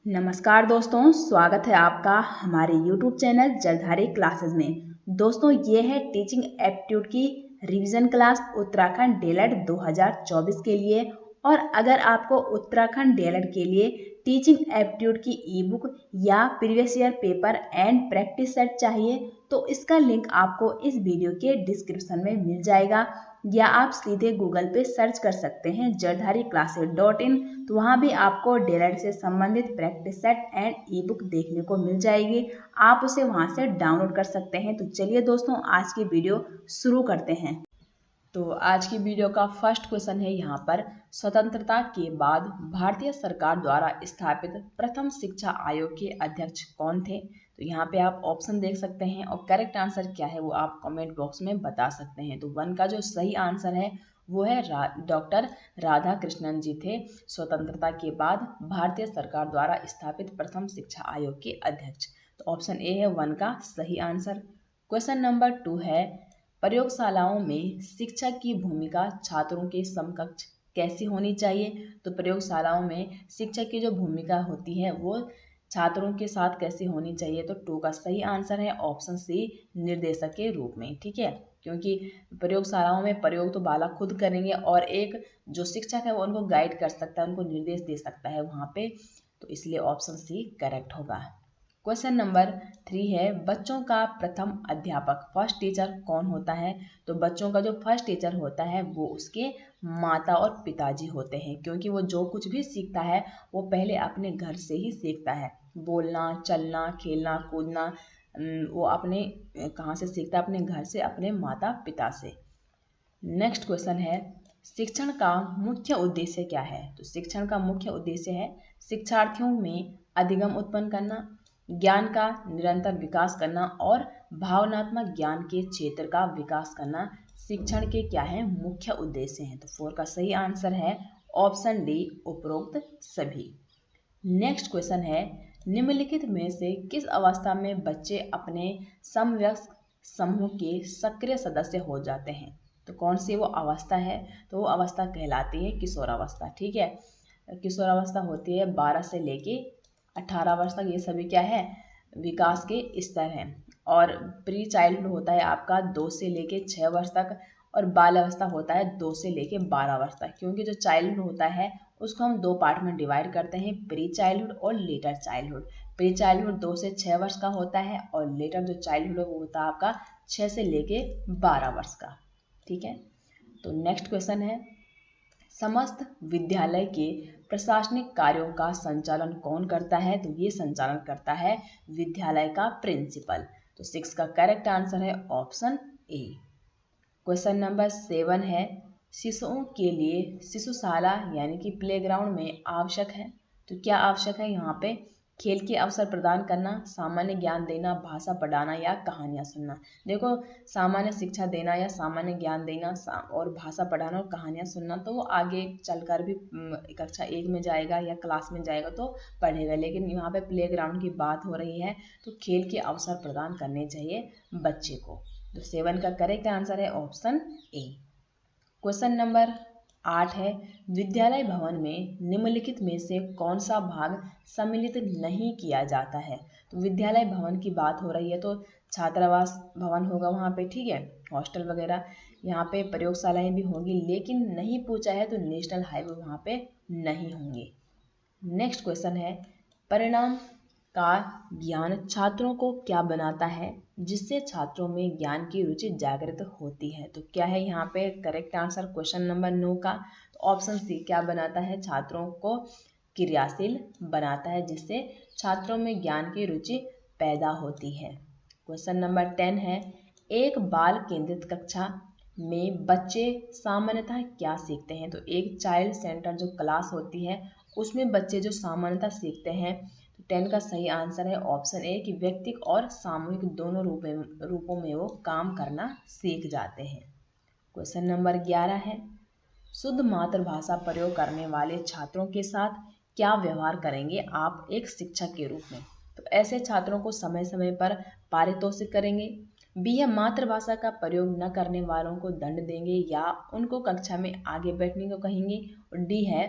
नमस्कार दोस्तों, स्वागत है आपका हमारे YouTube चैनल जलधारी क्लासेस में। दोस्तों, ये है टीचिंग एप्टीट्यूड की रिवीजन क्लास उत्तराखंड डीएलएड 2024 के लिए। और अगर आपको उत्तराखंड डीएलएड के लिए टीचिंग एप्टीट्यूड की ई बुक या previous year paper and practice set चाहिए तो इसका लिंक आपको इस वीडियो के डिस्क्रिप्शन में मिल जाएगा, या आप सीधे गूगल पे सर्च कर सकते हैं jaldhariClasses.in। तो वहाँ भी आपको डीएलएड से संबंधित practice set and E book देखने को मिल जाएगी। आप उसे वहाँ से डाउनलोड कर सकते हैं। तो चलिए दोस्तों, आज की वीडियो शुरू करते हैं। तो आज की वीडियो का फर्स्ट क्वेश्चन है यहाँ पर, स्वतंत्रता के बाद भारतीय सरकार द्वारा स्थापित प्रथम शिक्षा आयोग के अध्यक्ष कौन थे? तो यहाँ पे आप ऑप्शन देख सकते हैं और करेक्ट आंसर क्या है वो आप कमेंट बॉक्स में बता सकते हैं। तो 1 का जो सही आंसर है वो है डॉक्टर राधा कृष्णन जी थे स्वतंत्रता के बाद भारतीय सरकार द्वारा स्थापित प्रथम शिक्षा आयोग के अध्यक्ष। तो ऑप्शन ए है 1 का सही आंसर। क्वेश्चन नंबर 2 है, प्रयोगशालाओं में शिक्षक की भूमिका छात्रों के समकक्ष कैसी होनी चाहिए? तो प्रयोगशालाओं में शिक्षक की जो भूमिका होती है वो छात्रों के साथ कैसी होनी चाहिए? तो 2 का सही आंसर है ऑप्शन सी, निर्देशक के रूप में। ठीक है, क्योंकि प्रयोगशालाओं में प्रयोग तो बालक खुद करेंगे और एक जो शिक्षक है वो उनको गाइड कर सकता है, उनको निर्देश दे सकता है वहाँ पे। तो इसलिए ऑप्शन सी करेक्ट होगा। क्वेश्चन नंबर 3 है, बच्चों का प्रथम अध्यापक फर्स्ट टीचर कौन होता है? तो बच्चों का जो फर्स्ट टीचर होता है वो उसके माता और पिताजी होते हैं, क्योंकि वो जो कुछ भी सीखता है वो पहले अपने घर से ही सीखता है। बोलना, चलना, खेलना, कूदना, वो अपने कहाँ से सीखता है? अपने घर से, अपने माता पिता से। नेक्स्ट क्वेश्चन है, शिक्षण का मुख्य उद्देश्य क्या है? तो शिक्षण का मुख्य उद्देश्य है शिक्षार्थियों में अधिगम उत्पन्न करना, ज्ञान का निरंतर विकास करना और भावनात्मक ज्ञान के क्षेत्र का विकास करना शिक्षण के क्या है? मुख्य उद्देश्य हैं। तो 4 का सही आंसर है ऑप्शन डी, उपरोक्त सभी। नेक्स्ट क्वेश्चन है, निम्नलिखित में से किस अवस्था में बच्चे अपने समवयस्क समूह के सक्रिय सदस्य हो जाते हैं? तो कौन सी वो अवस्था है? तो वो अवस्था कहलाती है किशोरावस्था। ठीक है, किशोरावस्था होती है 12 से लेके 18 वर्ष तक। ये सभी क्या है? विकास के स्तर हैं। और प्री चाइल्डहुड होता है आपका 2 से लेके 6 वर्ष तक, और बाल अवस्था होता है 2 से लेके 12 वर्ष तक। क्योंकि जो चाइल्डहुड होता है उसको हम 2 पार्ट में डिवाइड करते हैं, प्री चाइल्डहुड और लेटर चाइल्डहुड। प्री चाइल्डहुड 2 से 6 वर्ष का होता है और लेटर जो चाइल्डहुड है वो होता है आपका 6 से लेके 12 वर्ष का। ठीक है, तो नेक्स्ट क्वेश्चन है, समस्त विद्यालय के प्रशासनिक कार्यों का संचालन कौन करता है? तो ये संचालन करता है विद्यालय का प्रिंसिपल। तो 6 का करेक्ट आंसर है ऑप्शन ए। क्वेश्चन नंबर 7 है, शिशुओं के लिए शिशुशाला यानी कि प्लेग्राउंड में आवश्यक है। तो क्या आवश्यक है यहाँ पे? खेल के अवसर प्रदान करना, सामान्य ज्ञान देना, भाषा पढ़ाना या कहानियाँ सुनना। देखो, सामान्य शिक्षा देना या सामान्य ज्ञान देना और भाषा पढ़ाना और कहानियाँ सुनना तो वो आगे चलकर भी कक्षा 1 में जाएगा या क्लास में जाएगा तो पढ़ेगा, लेकिन यहाँ पे प्लेग्राउंड की बात हो रही है तो खेल के अवसर प्रदान करने चाहिए बच्चे को। तो 7 का करेक्ट आंसर है ऑप्शन ए। क्वेश्चन नंबर 8 है, विद्यालय भवन में निम्नलिखित में से कौन सा भाग सम्मिलित नहीं किया जाता है? तो विद्यालय भवन की बात हो रही है तो छात्रावास भवन होगा वहाँ पे। ठीक है, हॉस्टल वगैरह, यहाँ पे प्रयोगशालाएं भी होंगी, लेकिन नहीं पूछा है तो नेशनल हाईवे वहाँ पे नहीं होंगे। नेक्स्ट क्वेश्चन है, परिणाम का ज्ञान छात्रों को क्या बनाता है जिससे छात्रों में ज्ञान की रुचि जागृत होती है? तो क्या है यहाँ पे करेक्ट आंसर क्वेश्चन नंबर 9 का? तो ऑप्शन सी क्या बनाता है? छात्रों को क्रियाशील बनाता है जिससे छात्रों में ज्ञान की रुचि पैदा होती है। क्वेश्चन नंबर 10 है, एक बाल केंद्रित कक्षा में बच्चे सामान्यतः क्या सीखते हैं? तो एक चाइल्ड सेंटर जो क्लास होती है उसमें बच्चे जो सामान्यतः सीखते हैं, तो 10 का सही आंसर है ऑप्शन ए कि व्यक्तिगत और सामूहिक दोनों रूपों में वो काम करना सीख जाते हैं। क्वेश्चन नंबर 11 है, शुद्ध मातृभाषा प्रयोग करने वाले छात्रों के साथ क्या व्यवहार करेंगे आप एक शिक्षक के रूप में? तो ऐसे छात्रों को समय समय पर पारितोषिक करेंगे, बी है मातृभाषा का प्रयोग न करने वालों को दंड देंगे या उनको कक्षा में आगे बैठने को कहेंगे, और डी है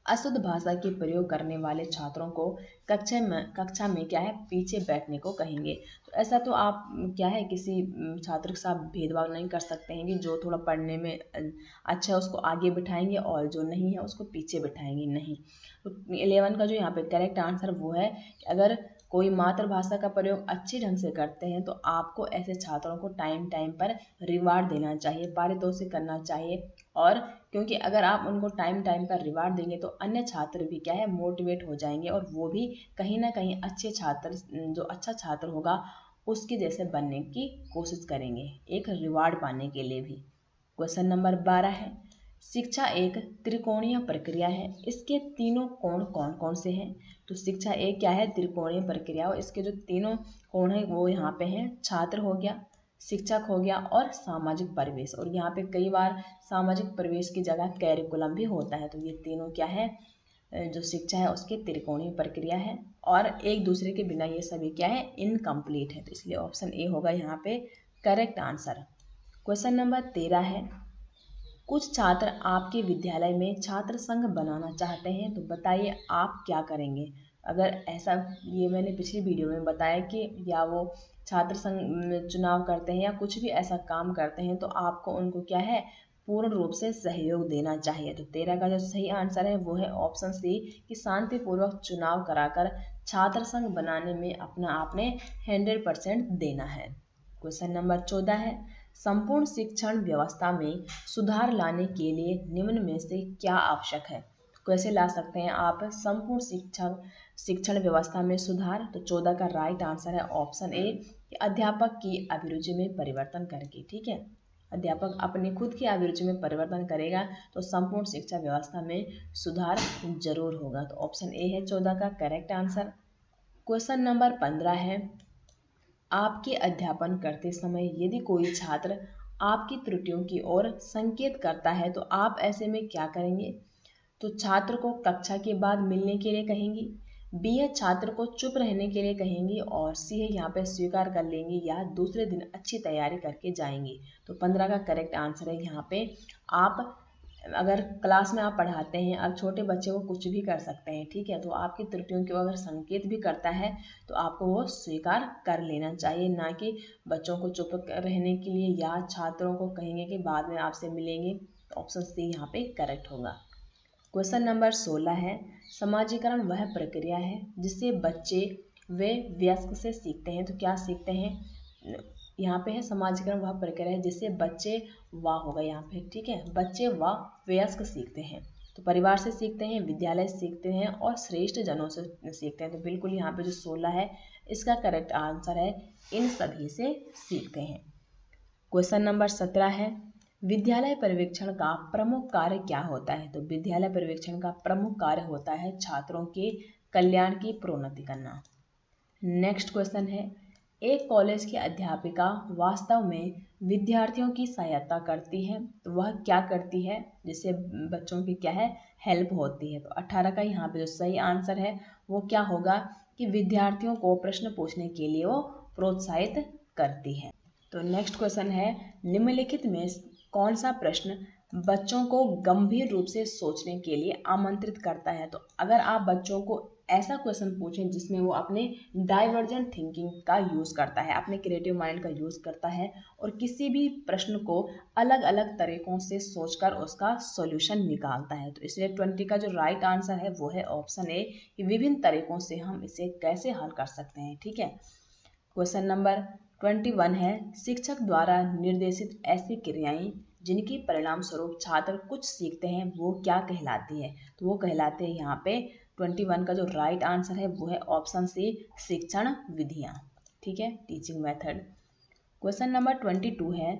अशुद्ध भाषा के प्रयोग करने वाले छात्रों को कक्षा में क्या है पीछे बैठने को कहेंगे। तो ऐसा तो आप क्या है किसी छात्र के साथ भेदभाव नहीं कर सकते हैं कि जो थोड़ा पढ़ने में अच्छा है उसको आगे बिठाएंगे और जो नहीं है उसको पीछे बिठाएंगे, नहीं। तो 11 का जो यहाँ पे करेक्ट आंसर वो है कि अगर कोई मातृभाषा का प्रयोग अच्छे ढंग से करते हैं तो आपको ऐसे छात्रों को टाइम टाइम पर रिवार्ड देना चाहिए, पारितोषिक करना चाहिए। और क्योंकि अगर आप उनको टाइम टाइम पर रिवार्ड देंगे तो अन्य छात्र भी क्या है मोटिवेट हो जाएंगे और वो भी कहीं ना कहीं अच्छे छात्र, जो अच्छा छात्र होगा उसके जैसे बनने की कोशिश करेंगे, एक रिवार्ड पाने के लिए भी। क्वेश्चन नंबर 12 है, शिक्षा एक त्रिकोणीय प्रक्रिया है, इसके तीनों कोण कौन कौन से हैं। तो शिक्षा एक क्या है त्रिकोणीय प्रक्रिया, और इसके जो तीनों कोण है वो यहाँ पे हैं, छात्र हो गया, शिक्षक हो गया और सामाजिक परिवेश। और यहाँ पे कई बार सामाजिक परिवेश की जगह कैरिकुलम भी होता है। तो ये तीनों क्या है जो शिक्षा है उसकी त्रिकोणीय प्रक्रिया है और एक दूसरे के बिना ये सभी क्या है इनकम्प्लीट है। तो इसलिए ऑप्शन ए होगा यहाँ पे करेक्ट आंसर। क्वेश्चन नंबर 13 है, कुछ छात्र आपके विद्यालय में छात्र संघ बनाना चाहते हैं, तो बताइए आप क्या करेंगे। अगर ऐसा, ये मैंने पिछली वीडियो में बताया कि या वो छात्र संघ चुनाव करते हैं या कुछ भी ऐसा काम करते हैं तो आपको उनको क्या है पूर्ण रूप से सहयोग देना चाहिए। तो 13 का जो सही आंसर है वो है ऑप्शन सी कि शांतिपूर्वक चुनाव कराकर छात्र संघ बनाने में अपना आपने 100% देना है। क्वेश्चन नंबर 14 है, संपूर्ण शिक्षण व्यवस्था में सुधार लाने के लिए निम्न में से क्या आवश्यक है। कैसे ला सकते हैं आप संपूर्ण शिक्षण व्यवस्था में सुधार। तो 14 का राइट आंसर है ऑप्शन ए कि अध्यापक की अभिरुचि में परिवर्तन करके। ठीक है, अध्यापक अपने खुद की अभिरुचि में परिवर्तन करेगा तो संपूर्ण शिक्षा व्यवस्था में सुधार जरूर होगा। तो ऑप्शन ए है 14 का करेक्ट आंसर। क्वेश्चन नंबर 15 है, आपके अध्यापन करते समय यदि कोई छात्र आपकी त्रुटियों की ओर संकेत करता है तो आप ऐसे में क्या करेंगे। तो छात्र को कक्षा के बाद मिलने के लिए कहेंगी, बी है छात्र को चुप रहने के लिए कहेंगी और सी है यहाँ पे स्वीकार कर लेंगी या दूसरे दिन अच्छी तैयारी करके जाएंगी। तो 15 का करेक्ट आंसर है यहाँ पे आप अगर क्लास में आप पढ़ाते हैं, अब छोटे बच्चे को कुछ भी कर सकते हैं, ठीक है। तो आपकी त्रुटियों को अगर संकेत भी करता है तो आपको वो स्वीकार कर लेना चाहिए, ना कि बच्चों को चुप रहने के लिए या छात्रों को कहेंगे कि बाद में आपसे मिलेंगे। तो ऑप्शन सी यहाँ पे करेक्ट होगा। क्वेश्चन नंबर 16 है, समाजीकरण वह प्रक्रिया है जिससे बच्चे वे वयस्क से सीखते हैं। तो क्या सीखते हैं, यहाँ पे है समाजीकरण वह प्रक्रिया है जिससे बच्चे व होगा यहाँ पे, ठीक है, बच्चे व वयस्क सीखते हैं। तो परिवार से सीखते हैं, विद्यालय से सीखते हैं और श्रेष्ठ जनों से सीखते हैं। तो बिल्कुल यहाँ पे जो 16 है इसका करेक्ट आंसर है इन सभी से सीखते हैं। क्वेश्चन नंबर 17 है, विद्यालय पर्यवेक्षण का प्रमुख कार्य क्या होता है। तो विद्यालय पर्यवेक्षण का प्रमुख कार्य होता है छात्रों के कल्याण की प्रोन्नति करना। नेक्स्ट क्वेश्चन है, एक कॉलेज की अध्यापिका वास्तव में विद्यार्थियों की सहायता करती है, तो वह क्या करती है जिससे बच्चों की क्या है हेल्प होती है। तो 18 का यहाँ पे जो सही आंसर है वो क्या होगा कि विद्यार्थियों को प्रश्न पूछने के लिए वो प्रोत्साहित करती है। तो नेक्स्ट क्वेश्चन है, निम्नलिखित में कौन सा प्रश्न बच्चों को गंभीर रूप से सोचने के लिए आमंत्रित करता है। तो अगर आप बच्चों को ऐसा क्वेश्चन पूछें जिसमें वो अपने डाइवर्जेंट थिंकिंग का यूज़ करता है, अपने क्रिएटिव माइंड का यूज़ करता है और किसी भी प्रश्न को अलग अलग तरीकों से सोचकर उसका सॉल्यूशन निकालता है। तो इसलिए 20 का जो राइट आंसर है वो है ऑप्शन ए कि विभिन्न तरीकों से हम इसे कैसे हल कर सकते हैं। ठीक है, क्वेश्चन नंबर 21 है, शिक्षक द्वारा निर्देशित ऐसी क्रियाएं जिनकी परिणाम स्वरूप छात्र कुछ सीखते हैं वो क्या कहलाती है। तो वो कहलाते हैं यहाँ पे 21 का जो राइट आंसर है वो है ऑप्शन सी शिक्षण विधियाँ। ठीक है, टीचिंग मेथड। क्वेश्चन नंबर 22 है,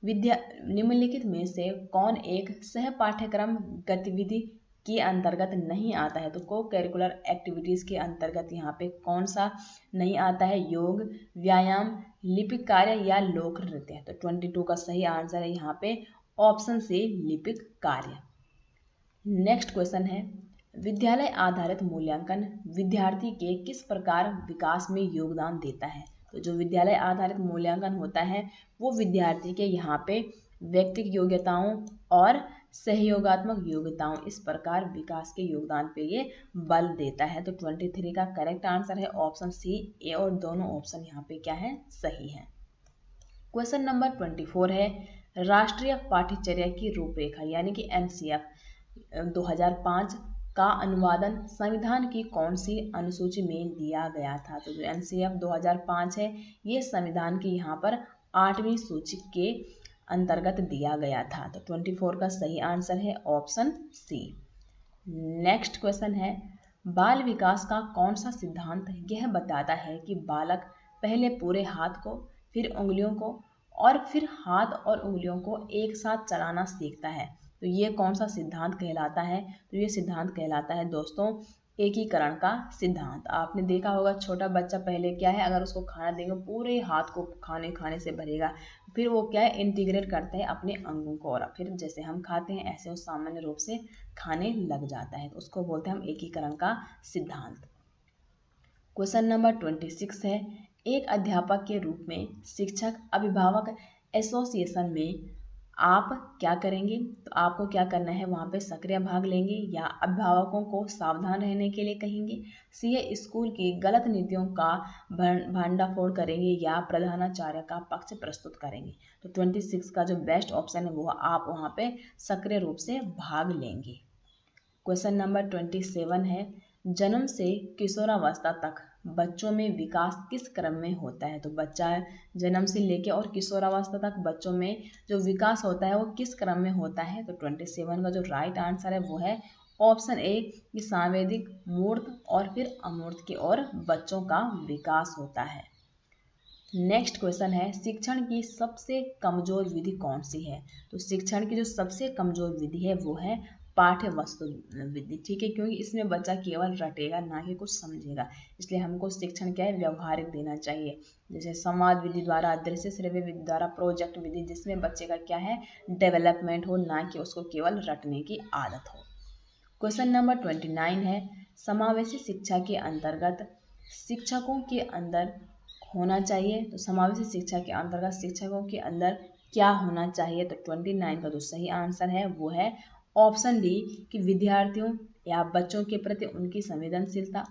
निम्नलिखित में से कौन एक सह पाठ्यक्रम गतिविधि के अंतर्गत नहीं आता है। तो को करिकुलर एक्टिविटीज़ के अंतर्गत यहाँ पे कौन सा नहीं आता है, योग, व्यायाम, लिपिक कार्य या लोक नृत्य। तो 22 का सही आंसर है यहाँ पे ऑप्शन सी लिपिक कार्य। नेक्स्ट क्वेश्चन है, विद्यालय आधारित मूल्यांकन विद्यार्थी के किस प्रकार विकास में योगदान देता है। तो जो विद्यालय आधारित मूल्यांकन होता है वो विद्यार्थी के यहाँ पे व्यक्तिगत योग्यताओं और सहयोगात्मक योग्यताओं इस प्रकार विकास के योगदान पे ये बल देता है। तो 23 का करेक्ट आंसर है ऑप्शन सी। ए और दोनों ऑप्शन यहाँ पे क्या है, सही है। क्वेश्चन नंबर 24 है राष्ट्रीय पाठ्यचर्या की रूपरेखा यानी कि एनसीएफ 2005 का अनुवादन संविधान की कौन सी अनुसूची में दिया गया था। तो जो एनसीएफ 2005 है ये संविधान की यहाँ पर 8वीं सूची के अंतर्गत दिया गया था। तो 24 का सही आंसर है ऑप्शन सी। नेक्स्ट क्वेश्चन है बाल विकास का कौन सा सिद्धांत यह बताता है कि बालक पहले पूरे हाथ को, फिर उंगलियों को और फिर हाथ और उंगलियों को एक साथ चलाना सीखता है। तो ये कौन सा सिद्धांत कहलाता है। तो ये सिद्धांत कहलाता है दोस्तों एकीकरण का सिद्धांत। आपने देखा होगा छोटा बच्चा पहले क्या है, अगर उसको खाना देंगे पूरे हाथ को खाने से भरेगा, फिर वो क्या है इंटीग्रेट करता है अपने अंगों को और फिर जैसे हम खाते हैं ऐसे वो सामान्य रूप से खाने लग जाता है। तो उसको बोलते हैं हम एकीकरण का सिद्धांत। क्वेश्चन नंबर 26 है एक अध्यापक के रूप में शिक्षक अभिभावक एसोसिएशन में आप क्या करेंगे। तो आपको क्या करना है, वहाँ पे सक्रिय भाग लेंगे या अभिभावकों को सावधान रहने के लिए कहेंगे, सी स्कूल की गलत नीतियों का भंडाफोड़ करेंगे या प्रधानाचार्य का पक्ष प्रस्तुत करेंगे। तो 26 का जो बेस्ट ऑप्शन है वो आप वहाँ पे सक्रिय रूप से भाग लेंगे। क्वेश्चन नंबर 27 है जन्म से किशोरावस्था तक बच्चों में विकास किस क्रम में होता है। तो बच्चा जन्म से लेके और किशोरावस्था तक बच्चों में जो विकास होता है वो किस क्रम में होता है। तो 27 का जो राइट आंसर है वो है ऑप्शन ए कि सांवेदिक, मूर्त और फिर अमूर्त की ओर बच्चों का विकास होता है। नेक्स्ट क्वेश्चन है शिक्षण की सबसे कमजोर विधि कौन सी है। तो शिक्षण की जो सबसे कमजोर विधि है वो है पाठ्य वस्तु विधि, ठीक है, क्योंकि इसमें बच्चा केवल रटेगा ना कि कुछ समझेगा। इसलिए हमको शिक्षण क्या है व्यवहारिक देना चाहिए, जैसे संवाद विधि द्वारा, दृश्य श्रव्य विधि द्वारा, प्रोजेक्ट विधि जिसमें बच्चे का क्या है डेवलपमेंट हो, ना कि उसको केवल रटने की आदत हो। क्वेश्चन नंबर 29 है समावेशी शिक्षा के अंतर्गत शिक्षकों के अंदर होना चाहिए। तो समावेशी शिक्षा के अंतर्गत शिक्षकों के अंदर क्या होना चाहिए। तो 29 का जो सही आंसर है वो है ऑप्शन डी कि विद्यार्थियों या बच्चों के प्रति उनकी संवेदनशीलता,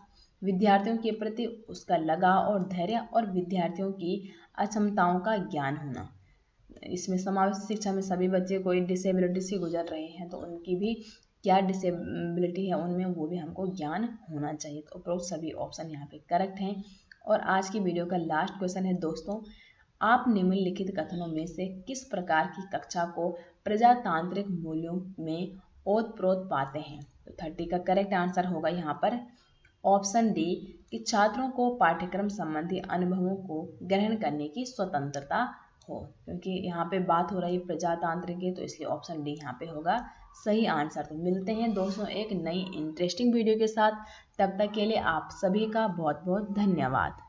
विद्यार्थियों के प्रति उसका लगाव और धैर्य और विद्यार्थियों की अक्षमताओं का ज्ञान होना। इसमें समावेशी शिक्षा में सभी बच्चे कोई डिसेबिलिटी से गुजर रहे हैं तो उनकी भी क्या डिसेबिलिटी है उनमें वो भी हमको ज्ञान होना चाहिए। तो उपरोक्त सभी ऑप्शन यहाँ पे करेक्ट हैं। और आज की वीडियो का लास्ट क्वेश्चन है दोस्तों आप निम्नलिखित कथनों में से किस प्रकार की कक्षा को प्रजातांत्रिक मूल्यों में ओतप्रोत पाते हैं। तो 30 का करेक्ट आंसर होगा यहाँ पर ऑप्शन डी कि छात्रों को पाठ्यक्रम संबंधी अनुभवों को ग्रहण करने की स्वतंत्रता हो, क्योंकि यहाँ पे बात हो रही है प्रजातांत्रिक की, तो इसलिए ऑप्शन डी यहाँ पे होगा सही आंसर। तो मिलते हैं दोस्तों एक नई इंटरेस्टिंग वीडियो के साथ, तब तक के लिए आप सभी का बहुत बहुत धन्यवाद।